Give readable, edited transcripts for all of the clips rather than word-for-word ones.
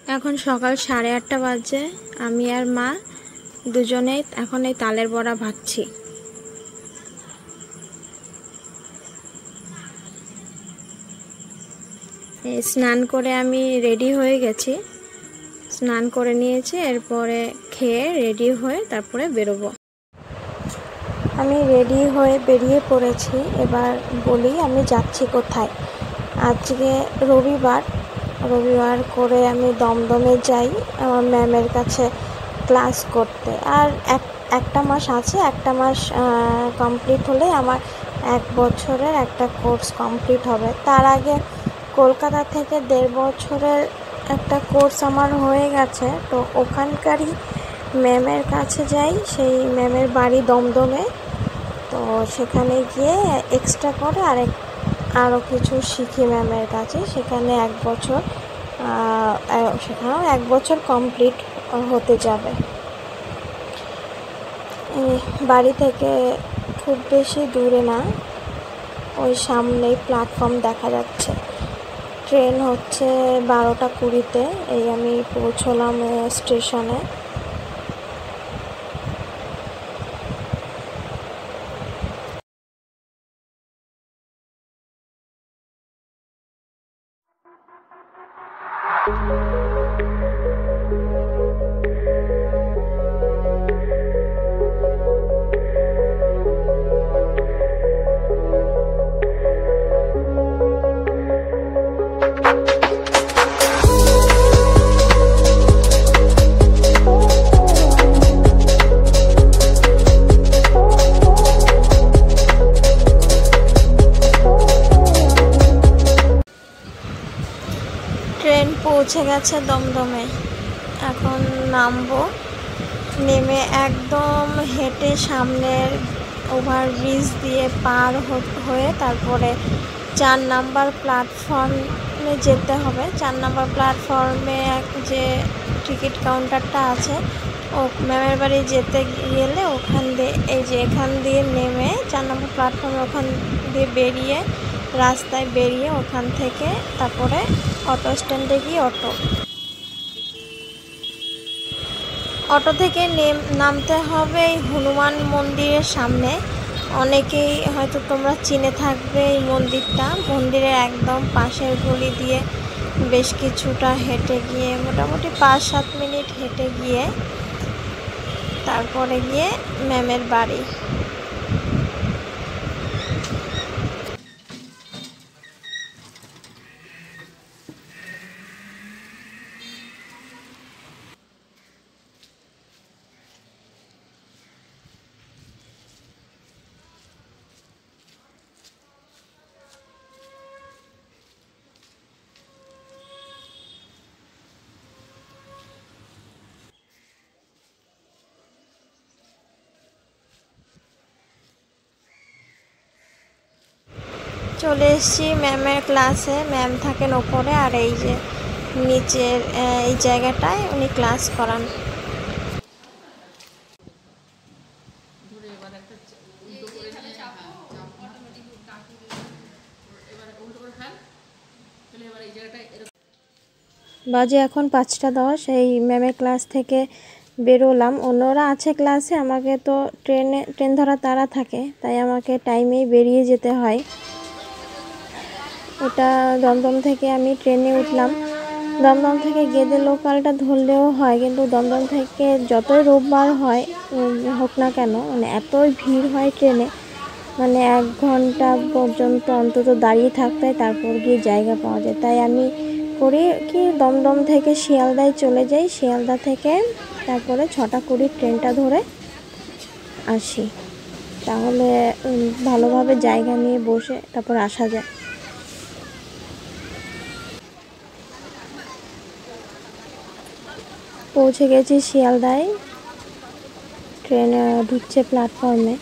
এখন সকাল 8:30 বাজে। আমি আর মা দুজনেই এখন এই তালের বড়া ভাজছি। স্নান করে আমি রেডি হয়ে গেছি, স্নান করে নিয়েছি, এরপরে খেয়ে রেডি হয়ে তারপরে বেরোবো। আমি রেডি হয়ে বেরিয়ে পড়েছি। এবার বলি আমি যাচ্ছি কোথায়। আজকে রবিবার করে আমি দমদমে যাই আমার ম্যামের কাছে ক্লাস করতে। আর একটা মাস আছে, একটা মাস কমপ্লিট হলে আমার 1 বছরের একটা কোর্স কমপ্লিট হবে। তার আগে কলকাতা থেকে 1.5 বছরের একটা কোর্স আমার হয়ে গেছে, তো ওখানকারই ম্যামের কাছে যাই। সেই ম্যামের বাড়ি দমদমে, তো সেখানে গিয়ে এক্সট্রা করে আরও কিছু শিখি ম্যামের কাছে। সেখানে 1 বছর সেখানেও 1 বছর কমপ্লিট হতে যাবে। বাড়ি থেকে খুব বেশি দূরে না, ওই সামনেই প্ল্যাটফর্ম দেখা যাচ্ছে। ট্রেন হচ্ছে 12টা 20-তে। এই আমি পৌঁছলাম স্টেশনে। ট্রেন পৌঁছে গেছে দমদমে। এখন নামবো। নেমে একদম হেঁটে সামনের ওভারব্রিজ দিয়ে পার হয়ে তারপরে 4 নাম্বার প্ল্যাটফর্মে যেতে হবে। 4 নাম্বার প্ল্যাটফর্মে যে টিকিট কাউন্টারটা আছে, ও ম্যামের বাড়ি যেতে গেলে ওখান দিয়ে এখান দিয়ে নেমে 4 নম্বর প্ল্যাটফর্মে ওখান দিয়ে বেরিয়ে রাস্তায় বেরিয়ে ওখান থেকে তারপরে অটো স্ট্যান্ডে গিয়ে অটো থেকে নামতে হবে এই হনুমান মন্দিরের সামনে। অনেকেই হয়তো তোমরা চিনে থাকবে এই মন্দিরটা। মন্দিরের একদম পাশের গলি দিয়ে বেশ কিছুটা হেঁটে গিয়ে, মোটামুটি 5-7 মিনিট হেঁটে গিয়ে তারপরে গিয়ে ম্যামের বাড়ি। চলে এসেছি ম্যামের ক্লাসে। ম্যাম থাকেন ওপরে, আর এই যে নিচের এই জায়গাটায় উনি ক্লাস করান। বাজে এখন 5টা 10। এই ম্যামের ক্লাস থেকে বেরোলাম। অন্যরা আছে ক্লাসে, আমাকে তো ট্রেন ধরা তাড়া থাকে, তাই আমাকে টাইমেই বেরিয়ে যেতে হয়। এটা দমদম থেকে আমি ট্রেনে উঠলাম। দমদম থেকে গেদে লোকালটা ধরলেও হয়, কিন্তু দমদম থেকে যতই রোববার হোক না কেন, মানে এতই ভিড় হয় ট্রেনে, মানে 1 ঘন্টা পর্যন্ত অন্তত দাঁড়িয়ে থাকতে হয়, তারপর গিয়ে জায়গা পাওয়া যায়। তাই আমি করি কি, দমদম থেকে শিয়ালদায় চলে যাই। শিয়ালদা থেকে তারপরে 6টা 20 ট্রেনটা ধরে আসি। তাহলে ভালোভাবে জায়গা নিয়ে বসে তারপর আসা যায়। পৌঁছে গেছি শিয়ালদায়। ট্রেন ঢুকছে প্ল্যাটফর্মে।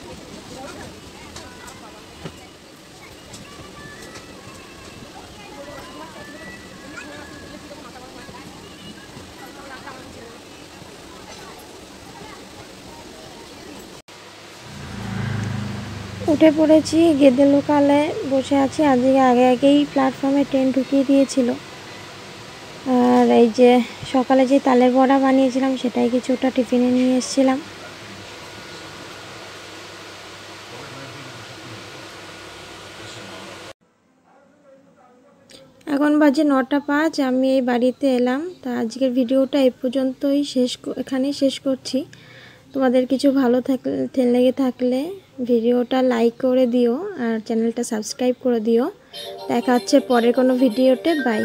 উঠে পড়েছি, গেদে লোকালে বসে আছি। আগেই প্ল্যাটফর্মে ট্রেন ঢুকিয়ে দিয়েছিল। আর এই যে সকালে যে তালের বড়া বানিয়েছিলাম সেটাই কিছুটা টিফিনে নিয়ে এসেছিলাম। এখন বাজে 9টা 5, আমি এই বাড়িতে এলাম। তা আজকের ভিডিওটা এই পর্যন্তই এখানেই শেষ করছি। তোমাদের কিছু ভালো লেগে থাকলে ভিডিওটা লাইক করে দিও আর চ্যানেলটা সাবস্ক্রাইব করে দিও। দেখা হচ্ছে পরের কোনো ভিডিওতে। বাই।